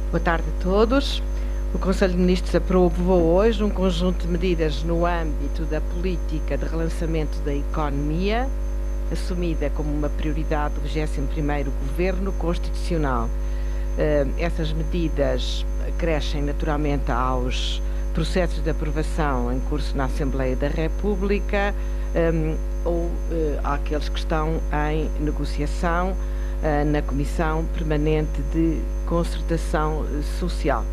Boa tarde a todos. O Conselho de Ministros aprovou hoje um conjunto de medidas no âmbito da política de relançamento da economia, assumida como uma prioridade do 21º Governo Constitucional. Essas medidas crescem naturalmente aos processos de aprovação em curso na Assembleia da República ou àqueles que estão em negociação na Comissão Permanente de Concertação Social.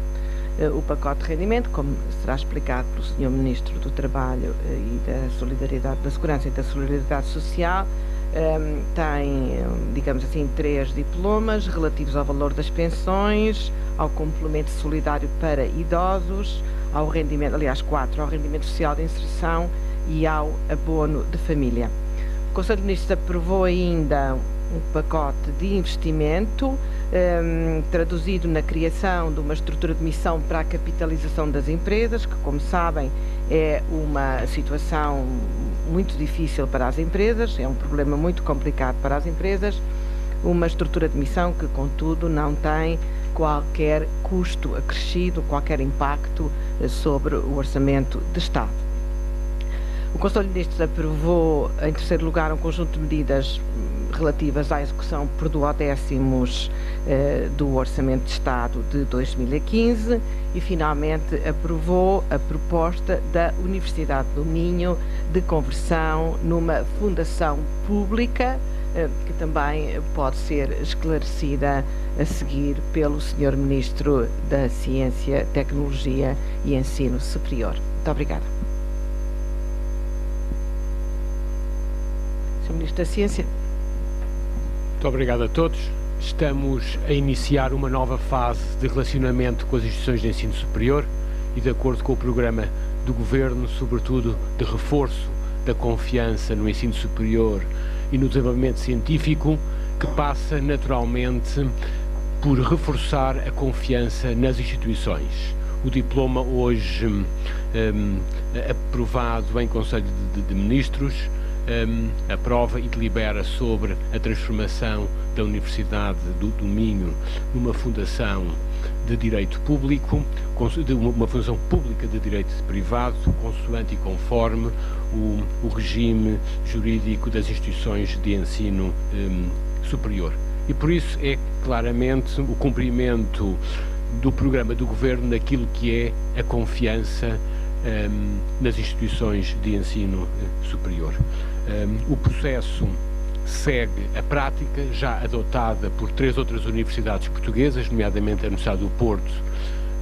O pacote de rendimento, como será explicado pelo Sr. Ministro do Trabalho e da Solidariedade, da Segurança e da Solidariedade Social, tem, digamos assim, 3 diplomas relativos ao valor das pensões, ao complemento solidário para idosos, ao rendimento, aliás 4, ao rendimento social de inserção e ao abono de família. O Conselho de Ministros aprovou ainda um pacote de investimento traduzido na criação de uma estrutura de missão para a capitalização das empresas, que, como sabem, é uma situação muito difícil para as empresas, é um problema muito complicado para as empresas, uma estrutura de missão que, contudo, não tem qualquer custo acrescido, qualquer impacto sobre o orçamento de Estado. O Conselho de Ministros aprovou, em terceiro lugar, um conjunto de medidas relativas à execução por duodécimos do Orçamento de Estado de 2015 e, finalmente, aprovou a proposta da Universidade do Minho de conversão numa fundação pública, que também pode ser esclarecida a seguir pelo Sr. Ministro da Ciência, Tecnologia e Ensino Superior. Muito obrigada. Sr. Ministro da Ciência. Muito obrigado a todos. Estamos a iniciar uma nova fase de relacionamento com as instituições de ensino superior e, de acordo com o programa do Governo, sobretudo de reforço da confiança no ensino superior e no desenvolvimento científico, que passa naturalmente por reforçar a confiança nas instituições. O diploma hoje aprovado em Conselho de Ministros aprova e delibera sobre a transformação da Universidade do Minho numa fundação de direito público, uma fundação pública de direito privado, consoante e conforme o regime jurídico das instituições de ensino superior. E por isso é claramente o cumprimento do programa do Governo naquilo que é a confiança nas instituições de ensino superior. O processo segue a prática já adotada por 3 outras universidades portuguesas, nomeadamente a Universidade do Porto,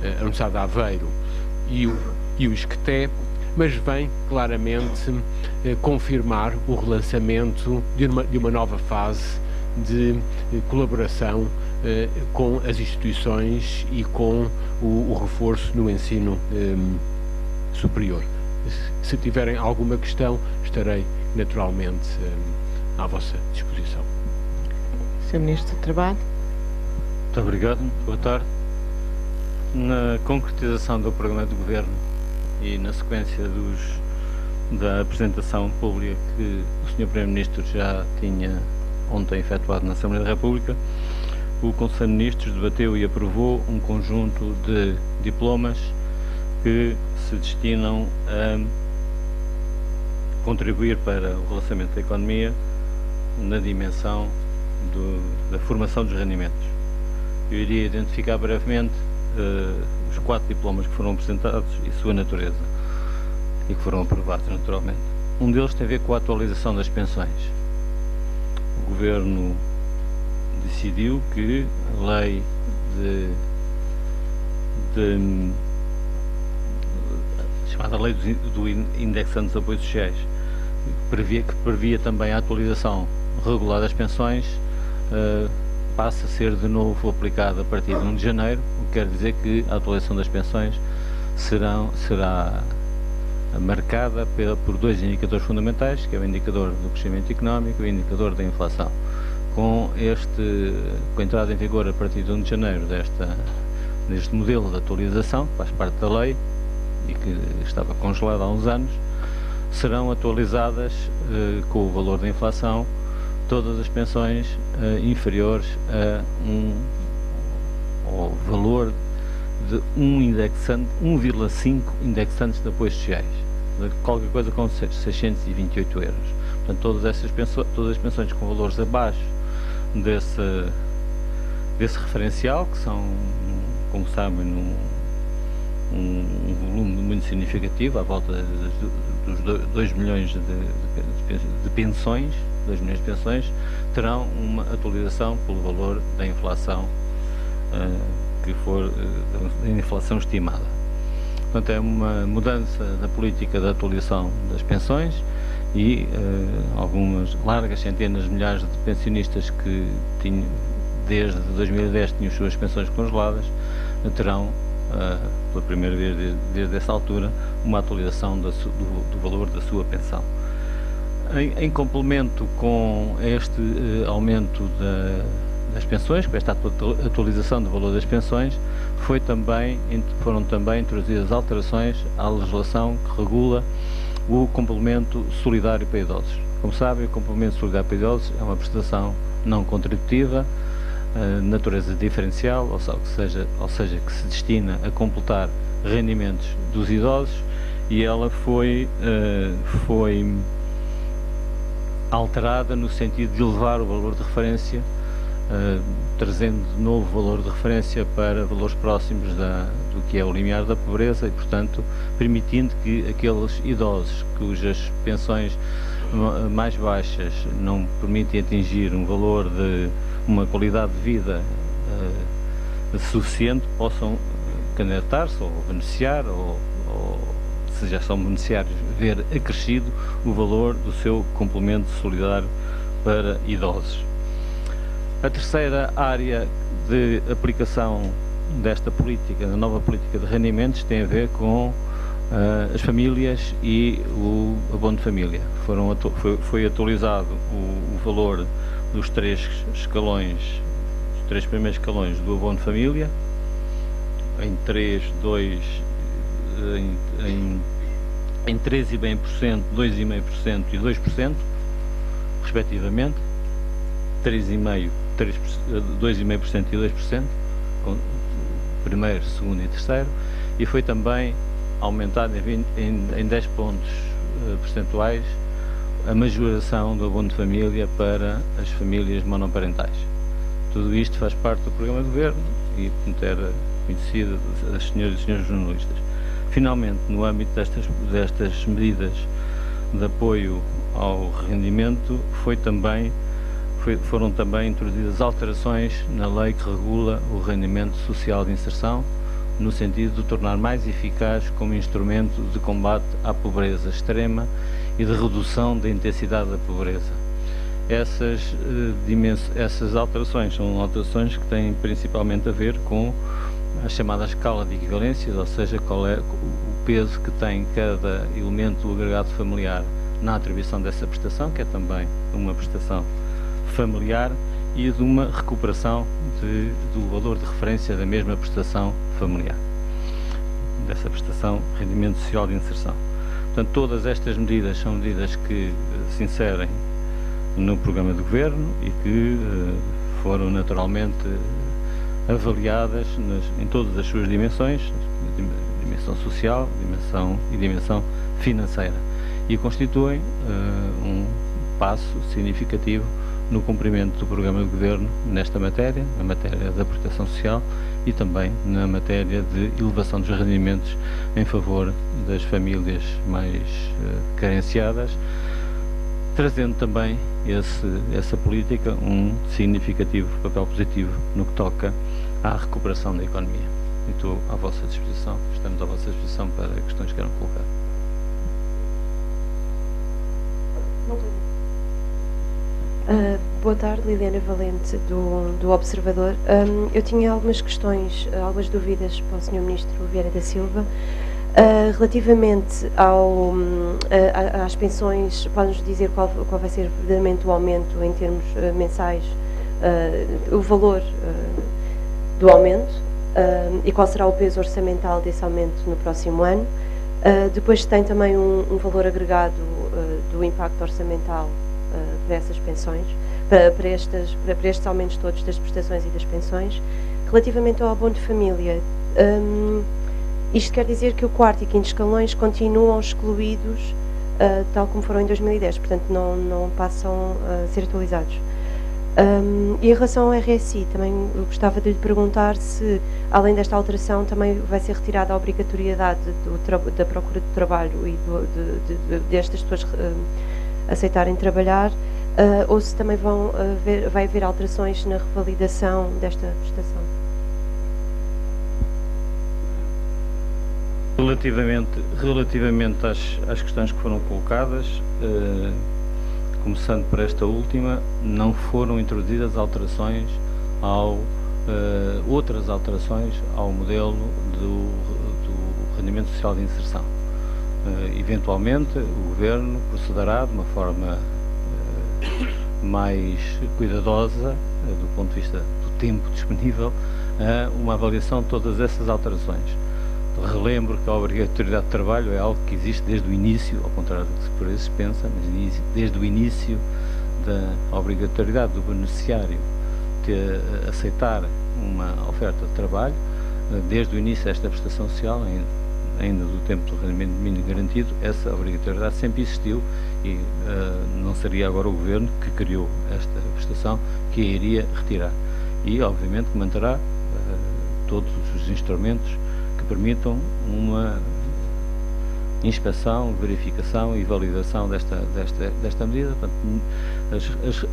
a Universidade de Aveiro e o ISCTE, mas vem claramente confirmar o relançamento de uma nova fase de colaboração com as instituições e com o reforço no ensino superior. Se tiverem alguma questão, estarei naturalmente à vossa disposição. Sr. Ministro do Trabalho. Muito obrigado, boa tarde. Na concretização do programa de Governo e na sequência da apresentação pública que o Sr. Primeiro-Ministro já tinha ontem efetuado na Assembleia da República, o Conselho de Ministros debateu e aprovou um conjunto de diplomas que se destinam a contribuir para o relançamento da economia na dimensão da formação dos rendimentos. Eu iria identificar brevemente os 4 diplomas que foram apresentados e sua natureza e que foram aprovados naturalmente. Um deles tem a ver com a atualização das pensões. O Governo decidiu que a lei chamada Lei do Indexante dos Apoios Sociais, que previa também a atualização regular das pensões, passa a ser de novo aplicada a partir de 1 de janeiro, o que quer dizer que a atualização das pensões será marcada por 2 indicadores fundamentais, que é o indicador do crescimento económico e o indicador da inflação. Com a entrada em vigor a partir de 1 de janeiro deste modelo de atualização, que faz parte da lei e que estava congelado há uns anos, serão atualizadas com o valor da inflação todas as pensões inferiores ao valor de 1,5 indexantes de apoios sociais, de qualquer coisa com 628 euros. Portanto, todas as pensões com valores abaixo desse referencial, que são, como sabem, um volume muito significativo, à volta dos 2 milhões de pensões, 2 milhões de pensões, terão uma atualização pelo valor da inflação que for da inflação estimada. Portanto, é uma mudança da política de atualização das pensões e algumas largas centenas de milhares de pensionistas que tinham, desde 2010 tinham as suas pensões congeladas, terão, pela primeira vez desde essa altura, uma atualização do valor da sua pensão. Em complemento com este aumento das pensões, com esta atualização do valor das pensões, foram também introduzidas alterações à legislação que regula o complemento solidário para idosos. Como sabem, o complemento solidário para idosos é uma prestação não contributiva, natureza diferencial, ou seja, que se destina a completar rendimentos dos idosos, e ela foi alterada no sentido de elevar o valor de referência, trazendo de novo valor de referência para valores próximos do que é o limiar da pobreza e, portanto, permitindo que aqueles idosos cujas pensões mais baixas não permitem atingir um valor de uma qualidade de vida suficiente possam candidatar-se ou beneficiar, ou se já são beneficiários, ver acrescido o valor do seu complemento solidário para idosos. A terceira área de aplicação desta política, da nova política de rendimentos, tem a ver com as famílias e o abono de família. Foi atualizado o valor dos 3 escalões, os 3 primeiros escalões do abono de família, em 3,5%, 2,5% e 2%, respectivamente, 2,5% e 2%, com primeiro, segundo e terceiro, e foi também aumentado em 10 pontos percentuais a majoração do abono de família para as famílias monoparentais. Tudo isto faz parte do programa de governo e, portanto, era conhecido das senhoras e senhores jornalistas. Finalmente, no âmbito destas medidas de apoio ao rendimento, foram também introduzidas alterações na lei que regula o rendimento social de inserção, no sentido de tornar mais eficaz como instrumento de combate à pobreza extrema e de redução da intensidade da pobreza. Essas alterações são alterações que têm principalmente a ver com a chamada escala de equivalências, ou seja, qual é o peso que tem cada elemento do agregado familiar na atribuição dessa prestação, que é também uma prestação familiar, e de uma recuperação do valor de referência da mesma prestação familiar, dessa prestação rendimento social de inserção. Portanto, todas estas medidas são medidas que se inserem no programa de governo e que foram naturalmente avaliadas em todas as suas dimensões, dimensão social, dimensão financeira, e constituem um passo significativo no cumprimento do programa de governo nesta matéria, na matéria da proteção social e também na matéria de elevação dos rendimentos em favor das famílias mais carenciadas, trazendo também essa política um significativo papel positivo no que toca à recuperação da economia. E estou à vossa disposição, estamos à vossa disposição para questões que queiram colocar. Boa tarde, Liliana Valente, do Observador. Eu tinha algumas questões, algumas dúvidas para o Sr. Ministro Vieira da Silva. Relativamente às pensões, pode-nos dizer qual vai ser verdadeiramente o aumento em termos mensais, o valor do aumento e qual será o peso orçamental desse aumento no próximo ano. Depois tem também um valor agregado do impacto orçamental para essas pensões, para estes aumentos todos das prestações e das pensões. Relativamente ao abono de família, Isto quer dizer que o quarto e quinto escalões continuam excluídos, tal como foram em 2010, portanto não passam a ser atualizados. E em relação ao RSI, também eu gostava de lhe perguntar se, além desta alteração, também vai ser retirada a obrigatoriedade da procura de trabalho e destas pessoas aceitarem trabalhar, ou se também vai haver alterações na revalidação desta prestação. Relativamente às questões que foram colocadas, começando por esta última, não foram introduzidas outras alterações ao modelo do rendimento social de inserção. Eventualmente, o Governo procederá de uma forma mais cuidadosa, do ponto de vista do tempo disponível, a uma avaliação de todas essas alterações. Relembro que a obrigatoriedade de trabalho é algo que existe desde o início, ao contrário do que por vezes se pensa, mas desde o início da obrigatoriedade do beneficiário de aceitar uma oferta de trabalho, desde o início desta prestação social, ainda do tempo do rendimento mínimo garantido, essa obrigatoriedade sempre existiu e não seria agora o Governo que criou esta prestação que a iria retirar. E, obviamente, que manterá todos os instrumentos que permitam uma inspeção, verificação e validação desta medida. Portanto,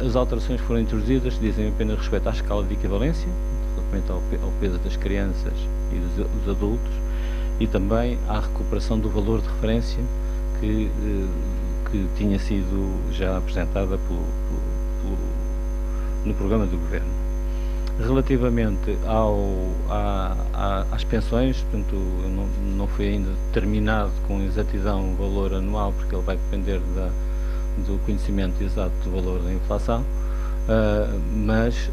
as alterações foram introduzidas, dizem apenas respeito à escala de equivalência, relativamente ao peso das crianças e dos adultos, e também à recuperação do valor de referência que tinha sido já apresentada no programa do Governo. Relativamente às pensões, portanto, não foi ainda determinado com exatidão o valor anual, porque ele vai depender do conhecimento exato do valor da inflação, mas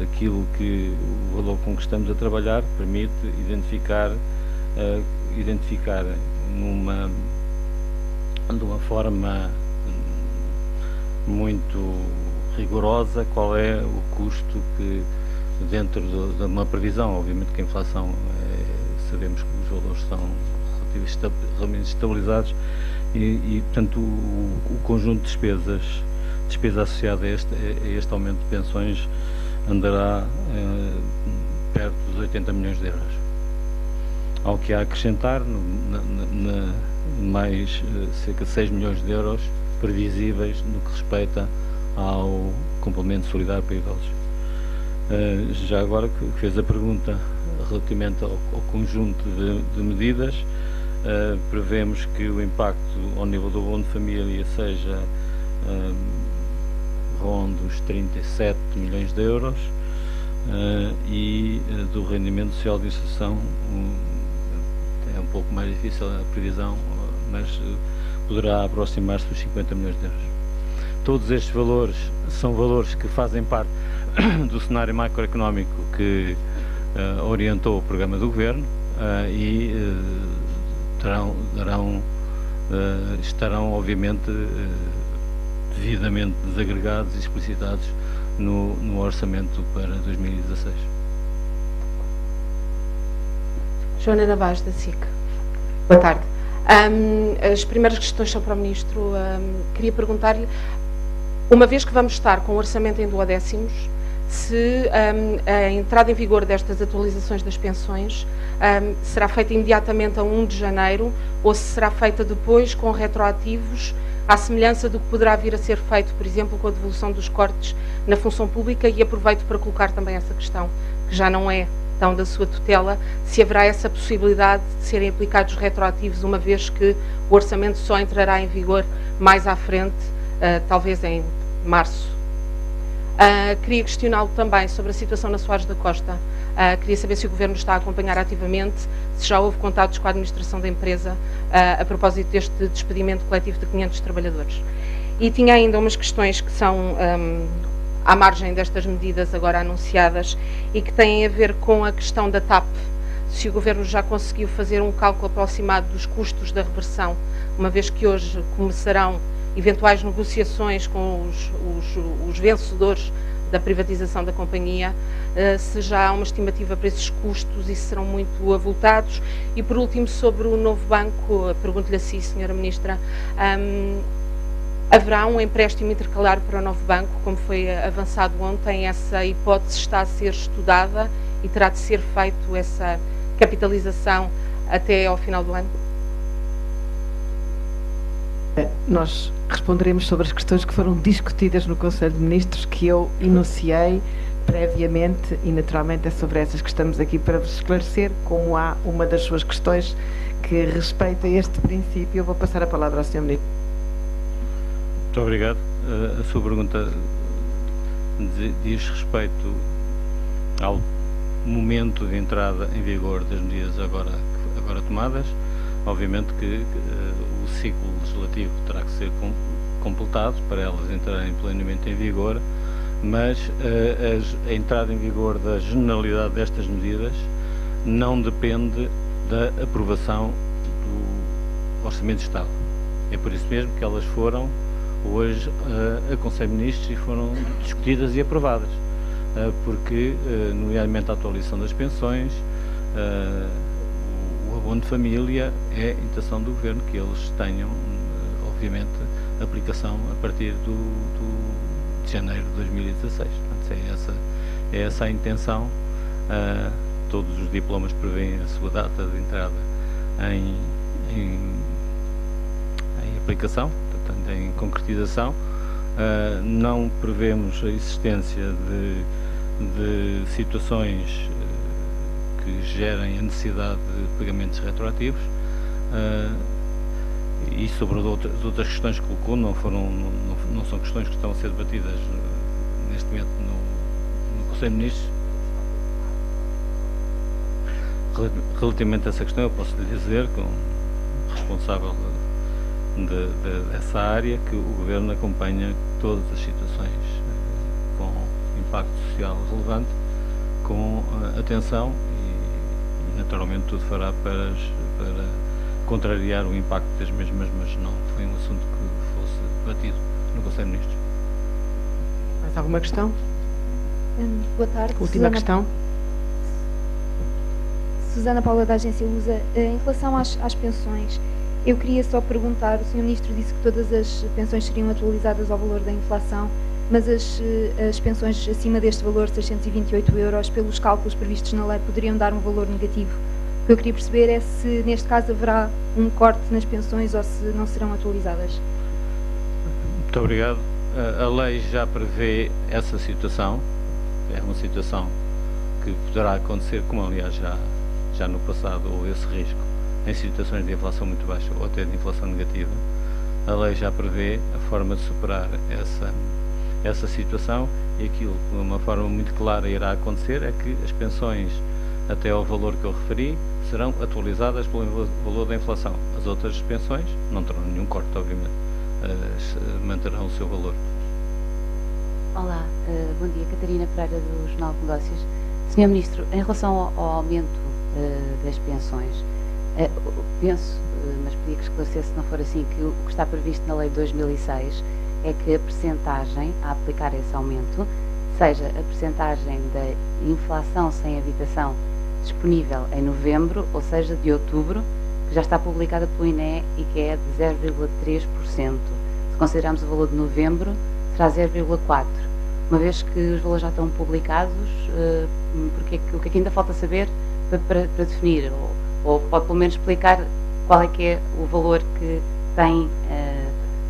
aquilo que o valor com que estamos a trabalhar permite identificar de uma forma muito rigorosa qual é o custo que, dentro de uma previsão, obviamente que a inflação, sabemos que os valores são relativamente estabilizados e portanto, o conjunto de despesa associada a este aumento de pensões andará perto dos 80 milhões de euros. Ao que há a acrescentar, mais cerca de 6 milhões de euros previsíveis no que respeita ao complemento solidário para idosos. Já agora que fez a pergunta relativamente ao conjunto de medidas, prevemos que o impacto ao nível do abono de família seja ronde os 37 milhões de euros e do rendimento social de inserção é um pouco mais difícil a previsão, mas poderá aproximar-se dos 50 milhões de euros. Todos estes valores são valores que fazem parte do cenário macroeconómico que orientou o programa do Governo e estarão obviamente devidamente desagregados e explicitados no orçamento para 2016. Joana Navaz, da SIC. Boa tarde. As primeiras questões são para o Ministro. Queria perguntar-lhe, uma vez que vamos estar com o orçamento em duodécimos, se a entrada em vigor destas atualizações das pensões será feita imediatamente a 1 de janeiro ou se será feita depois com retroativos, à semelhança do que poderá vir a ser feito, por exemplo, com a devolução dos cortes na função pública, e aproveito para colocar também essa questão, que já não é tão da sua tutela, se haverá essa possibilidade de serem aplicados retroativos, uma vez que o orçamento só entrará em vigor mais à frente, talvez em março. Queria questioná-lo também sobre a situação na Soares da Costa. Queria saber se o Governo está a acompanhar ativamente, se já houve contatos com a administração da empresa a propósito deste despedimento coletivo de 500 trabalhadores. E tinha ainda umas questões que são à margem destas medidas agora anunciadas e que têm a ver com a questão da TAP. Se o Governo já conseguiu fazer um cálculo aproximado dos custos da reversão, uma vez que hoje começarão eventuais negociações com os vencedores da privatização da companhia, se já há uma estimativa para esses custos e se serão muito avultados. E por último, sobre o novo banco, pergunto-lhe a si, Sra. Ministra, haverá um empréstimo intercalar para o novo banco, como foi avançado ontem? Essa hipótese está a ser estudada e terá de ser feito essa capitalização até ao final do ano? Nós responderemos sobre as questões que foram discutidas no Conselho de Ministros, que eu enunciei previamente, e naturalmente é sobre essas que estamos aqui para vos esclarecer. Como há uma das suas questões que respeita este princípio, eu vou passar a palavra ao Sr. Ministro. Muito obrigado. A sua pergunta diz respeito ao momento de entrada em vigor das medidas agora tomadas. Obviamente que o ciclo legislativo terá que ser completado para elas entrarem plenamente em vigor, mas a entrada em vigor da generalidade destas medidas não depende da aprovação do Orçamento de Estado. É por isso mesmo que elas foram hoje a Conselho de Ministros e foram discutidas e aprovadas, porque, nomeadamente, a atualização das pensões, o abono de família, é a intenção do Governo que eles tenham, obviamente, aplicação a partir de janeiro de 2016. Portanto, é essa a intenção. Todos os diplomas prevêem a sua data de entrada em aplicação, portanto, em concretização. Não prevemos a existência de situações que gerem a necessidade de pagamentos retroativos, e sobre as outras questões que colocou, não são questões que estão a ser debatidas neste momento no Conselho de Ministros. Relativamente a essa questão, eu posso lhe dizer, como responsável dessa área, que o Governo acompanha todas as situações com impacto social relevante, com atenção, e naturalmente tudo fará para contrariar o impacto das mesmas, mas não foi um assunto que fosse debatido no Conselho de Ministros. Mais alguma questão? Boa tarde. Última questão. Susana Paula, da agência Lusa. Em relação às pensões, eu queria só perguntar, o Sr. Ministro disse que todas as pensões seriam atualizadas ao valor da inflação, mas as pensões acima deste valor, 628 euros, pelos cálculos previstos na lei, poderiam dar um valor negativo. O que eu queria perceber é se, neste caso, haverá um corte nas pensões ou se não serão atualizadas. Muito obrigado. A lei já prevê essa situação. É uma situação que poderá acontecer, como aliás já no passado houve esse risco, em situações de inflação muito baixa ou até de inflação negativa. A lei já prevê a forma de superar essa situação, e aquilo que de uma forma muito clara irá acontecer é que as pensões até ao valor que eu referi serão atualizadas pelo valor da inflação. As outras pensões não terão nenhum corte, obviamente, manterão o seu valor. Olá, bom dia, Catarina Pereira, do Jornal de Negócios. Sr. Ministro, em relação ao aumento das pensões, penso, mas pedia que esclarecesse, se não for assim, que o que está previsto na lei de 2006 é que a percentagem a aplicar esse aumento seja a percentagem da inflação sem habitação disponível em novembro, ou seja, de outubro, que já está publicada pelo INE e que é de 0,3%. Se considerarmos o valor de novembro, será 0,4%. Uma vez que os valores já estão publicados, o que é que ainda falta saber para definir? Ou pode pelo menos explicar qual é que é o valor que tem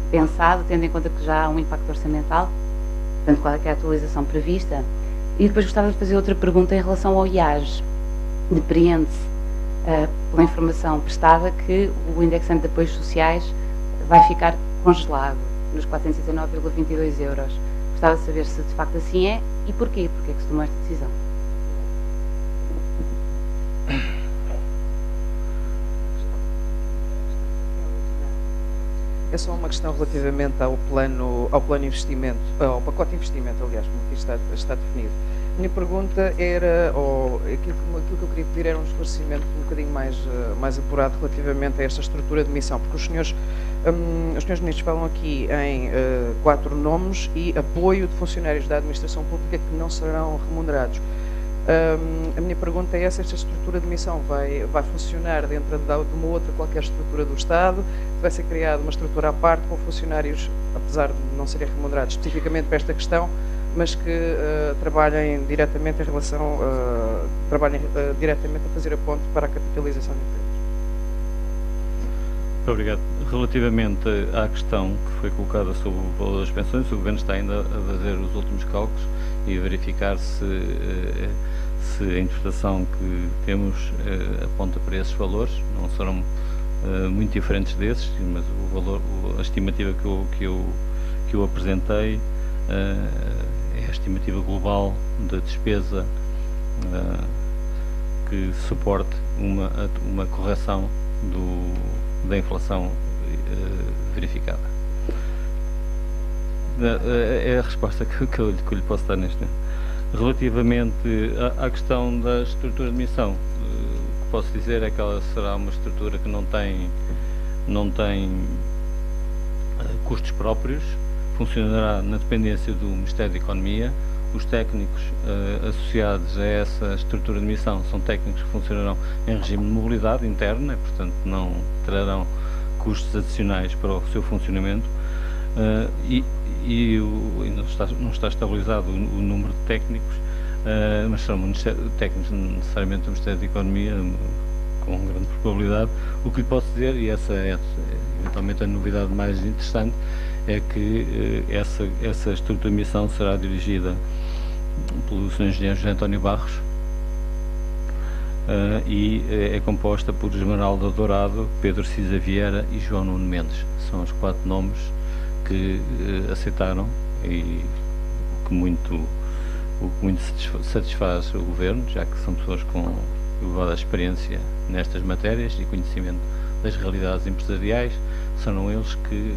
pensado, tendo em conta que já há um impacto orçamental, portanto, qual é que é a atualização prevista? E depois gostava de fazer outra pergunta em relação ao IAS. Depreende-se, pela informação prestada, que o indexante de apoios sociais vai ficar congelado nos 469,22 euros. Gostava de saber se de facto assim é e porquê. Porquê é que se tomou esta decisão? É só uma questão relativamente ao plano investimento, ao pacote de investimento, aliás, como aqui está definido. A minha pergunta era, ou aquilo que eu queria pedir era um esclarecimento um bocadinho mais apurado relativamente a esta estrutura de missão, porque os senhores ministros falam aqui em 4 nomes e apoio de funcionários da administração pública que não serão remunerados. A minha pergunta é esta estrutura de missão vai funcionar dentro de uma outra qualquer estrutura do Estado? Vai ser criada uma estrutura à parte com funcionários, apesar de não serem remunerados especificamente para esta questão, mas que trabalhem diretamente em relação, diretamente a fazer a ponte para a capitalização de empresas? Muito obrigado. Relativamente à questão que foi colocada sobre o valor das pensões, o Governo está ainda a fazer os últimos cálculos e a verificar se a interpretação que temos aponta para esses valores. Não serão muito diferentes desses, mas o valor, a estimativa que eu apresentei é a estimativa global da despesa que suporte uma correção da inflação verificada. É a resposta que eu lhe posso dar neste momento. Relativamente à questão da estrutura de missão, o que posso dizer é que ela será uma estrutura que não tem custos próprios, funcionará na dependência do Ministério da Economia. Os técnicos associados a essa estrutura de missão são técnicos que funcionarão em regime de mobilidade interna, portanto não trarão custos adicionais para o seu funcionamento. Não está estabilizado o número de técnicos, mas são técnicos necessariamente do Ministério da Economia, com grande probabilidade. O que lhe posso dizer, e essa é eventualmente a novidade mais interessante, é que essa estrutura de missão será dirigida pelo Sr. Engenheiro José António Barros e é composta por Esmeralda Dourado, Pedro Cisa Vieira e João Nuno Mendes. São os 4 nomes que aceitaram e o que muito satisfaz o Governo, já que são pessoas com elevada experiência nestas matérias e conhecimento das realidades empresariais. Serão eles que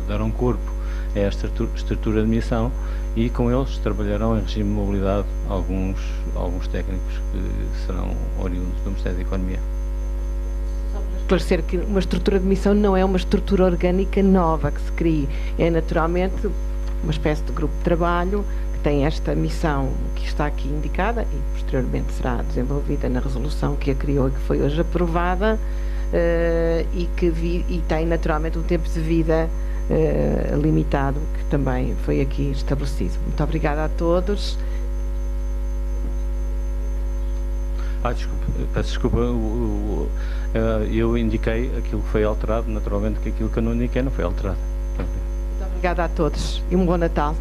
darão corpo a esta estrutura de missão e com eles trabalharão em regime de mobilidade alguns técnicos que serão oriundos do Ministério da Economia. Esclarecer que uma estrutura de missão não é uma estrutura orgânica nova que se cria, é naturalmente uma espécie de grupo de trabalho que tem esta missão que está aqui indicada e posteriormente será desenvolvida na resolução que a criou e que foi hoje aprovada e tem naturalmente um tempo de vida limitado que também foi aqui estabelecido. Muito obrigada a todos. Peço desculpa, eu indiquei aquilo que foi alterado, naturalmente que aquilo que eu não indiquei não foi alterado. Muito obrigada a todos e um bom Natal.